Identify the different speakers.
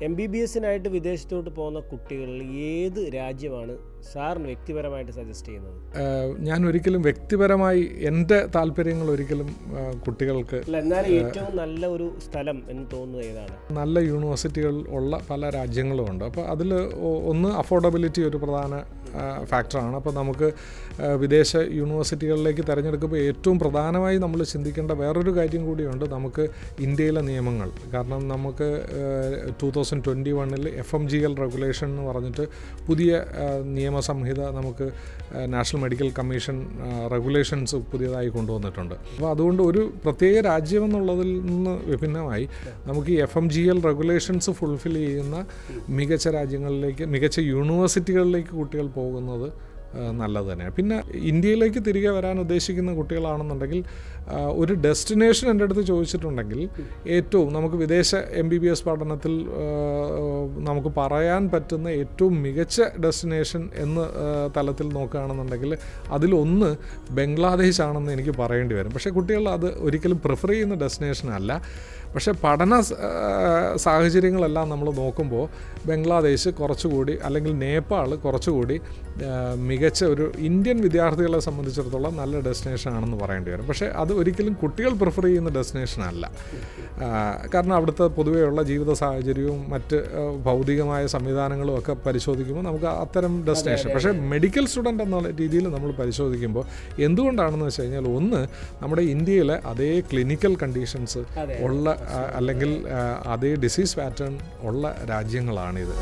Speaker 1: MBBSനായിട്ട് വിദേശത്തോട്ട് പോകുന്ന കുട്ടികളിൽ ഏത് രാജ്യമാണ് സാറിന് വ്യക്തിപരമായിട്ട് സജസ്റ്റ് ചെയ്യുന്നത്?
Speaker 2: ഞാൻ ഒരിക്കലും വ്യക്തിപരമായി എൻ്റെ താല്പര്യങ്ങൾ ഒരിക്കലും കുട്ടികൾക്ക്
Speaker 1: എന്നാലും ഏറ്റവും നല്ല ഒരു സ്ഥലം എന്ന് തോന്നുന്നത് ഏതാണ്?
Speaker 2: നല്ല യൂണിവേഴ്സിറ്റികൾ ഉള്ള പല രാജ്യങ്ങളുമുണ്ട്. അപ്പോൾ അതിൽ ഒന്ന് അഫോർഡബിലിറ്റി ഒരു പ്രധാന ഫാക്ടറാണ്. അപ്പോൾ നമുക്ക് വിദേശ യൂണിവേഴ്സിറ്റികളിലേക്ക് തിരഞ്ഞെടുക്കുമ്പോൾ ഏറ്റവും പ്രധാനമായി നമ്മൾ ചിന്തിക്കേണ്ട വേറൊരു കാര്യം കൂടിയുണ്ട്. നമുക്ക് ഇന്ത്യയിലെ നിയമങ്ങൾ, കാരണം നമുക്ക് 2021 FMGL റെഗുലേഷൻ എന്ന് പറഞ്ഞിട്ട് പുതിയ നിയമസംഹിത നമുക്ക് നാഷണൽ മെഡിക്കൽ കമ്മീഷൻ റെഗുലേഷൻസ് പുതിയതായി കൊണ്ടുവന്നിട്ടുണ്ട്. അപ്പോൾ അതുകൊണ്ട് ഒരു പ്രത്യേക രാജ്യമെന്നുള്ളതിൽ നിന്ന് വിഭിന്നമായി നമുക്ക് ഈ FMGL റെഗുലേഷൻസ് ഫുൾഫിൽ ചെയ്യുന്ന മികച്ച രാജ്യങ്ങളിലേക്ക്, മികച്ച യൂണിവേഴ്സിറ്റികളിലേക്ക് കുട്ടികൾ പോകുന്നത് നല്ലത് തന്നെയാണ്. പിന്നെ ഇന്ത്യയിലേക്ക് തിരികെ വരാൻ ഉദ്ദേശിക്കുന്ന കുട്ടികളാണെന്നുണ്ടെങ്കിൽ ഒരു ഡെസ്റ്റിനേഷൻ എൻ്റെ അടുത്ത് ചോദിച്ചിട്ടുണ്ടെങ്കിൽ ഏറ്റവും നമുക്ക് വിദേശ MBBS പഠനത്തിൽ നമുക്ക് പറയാൻ പറ്റുന്ന ഏറ്റവും മികച്ച ഡെസ്റ്റിനേഷൻ എന്ന തലത്തിൽ നോക്കുകയാണെന്നുണ്ടെങ്കിൽ അതിലൊന്ന് ബംഗ്ലാദേശ് ആണെന്ന് എനിക്ക് പറയേണ്ടി വരും. പക്ഷേ കുട്ടികൾ അത് ഒരിക്കലും പ്രിഫർ ചെയ്യുന്ന ഡെസ്റ്റിനേഷൻ അല്ല. പക്ഷേ പഠന സാഹചര്യങ്ങളെല്ലാം നമ്മൾ നോക്കുമ്പോൾ ബംഗ്ലാദേശ് കുറച്ചുകൂടി, അല്ലെങ്കിൽ നേപ്പാൾ കുറച്ചുകൂടി മികച്ച ഒരു ഇന്ത്യൻ വിദ്യാർത്ഥികളെ സംബന്ധിച്ചിടത്തോളം നല്ല ഡെസ്റ്റിനേഷൻ ആണെന്ന് പറയേണ്ടി വരും. പക്ഷേ അത് ഒരിക്കലും കുട്ടികൾ പ്രിഫർ ചെയ്യുന്ന ഡെസ്റ്റിനേഷൻ അല്ല. കാരണം അവിടുത്തെ പൊതുവെയുള്ള ജീവിത സാഹചര്യവും മറ്റ് ഭൗതികമായ സംവിധാനങ്ങളും ഒക്കെ പരിശോധിക്കുമ്പോൾ നമുക്ക് അത്തരം ഡെസ്റ്റിനേഷൻ, പക്ഷേ മെഡിക്കൽ സ്റ്റുഡൻ്റ് എന്നുള്ള രീതിയിൽ നമ്മൾ പരിശോധിക്കുമ്പോൾ എന്തുകൊണ്ടാണെന്ന് വെച്ച് കഴിഞ്ഞാൽ, ഒന്ന് നമ്മുടെ ഇന്ത്യയിലെ അതേ ക്ലിനിക്കൽ കണ്ടീഷൻസ് ഉള്ള അല്ലെങ്കിൽ അതേ ഡിസീസ് പാറ്റേൺ ഉള്ള രാജ്യങ്ങളാണിത്.